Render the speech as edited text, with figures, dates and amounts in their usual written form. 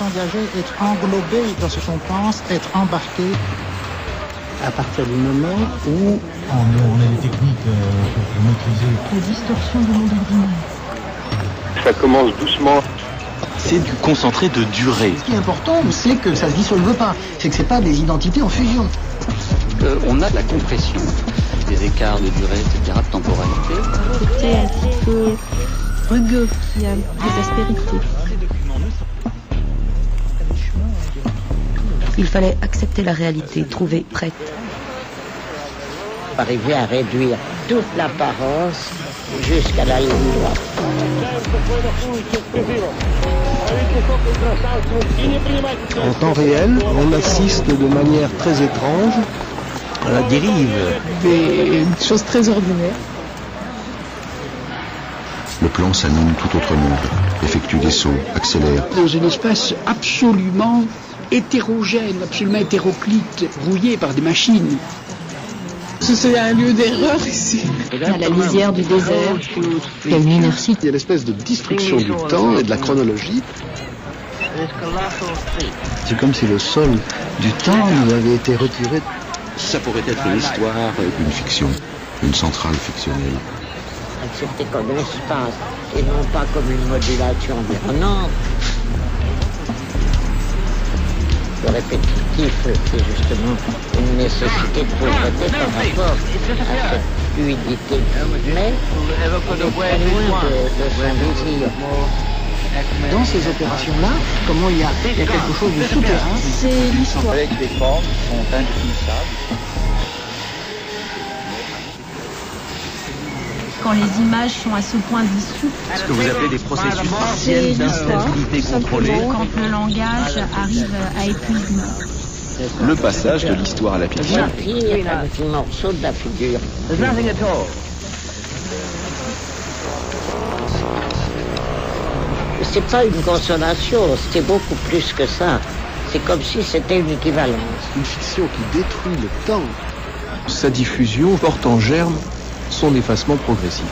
s'engager, être englobé dans ce qu'on pense, être embarqué. À partir du moment où on a des techniques pour maîtriser la distorsion du monde ordinaire. Ça commence doucement. C'est du concentré de durée. Ce qui est important, c'est que ça ne se dissolve pas. C'est que ce n'est pas des identités en fusion. On a de la compression, des écarts de durée, etc., de temporalité. C'était un petit peu rugueux, qui a des aspérités. Il fallait accepter la réalité, trouver prête. Arriver à réduire toute l'apparence jusqu'à la ligne droite. En temps réel, on assiste de manière très étrange à la dérive. Des choses très ordinaires. Le plan s'anime tout autrement, effectue des sauts, accélère. Dans une espèce absolument hétérogène, absolument hétéroclite, brouillée par des machines. C'est un lieu d'erreur ici. À la lisière du désert, il y a une inertie. Il y a l'espèce de destruction du temps et de la chronologie. C'est comme si le sol du temps nous avait été retiré. Ça pourrait être une histoire, une fiction, une centrale fictionnelle. Accepter comme espace et non pas comme une modulation environnante. Le répétitif, c'est justement une nécessité de pauvreté par rapport à cette fluidité. Mais on est très loin de son désir. Dans ces opérations-là, comment il y a quelque chose de souterrain. C'est l'histoire. Avec des formes qui sont indéfinissables. Quand les images sont à ce point dissoutes, Ce que vous appelez des processus partiels d'instabilité contrôlée. quand le langage arrive à épuisement. Le passage de l'histoire à la fiction. La fille est un petit morceau de la figure. C'est pas une consolation, c'est beaucoup plus que ça. C'est comme si c'était une équivalence. Une fiction qui détruit le temps. Sa diffusion porte en germe son effacement progressif.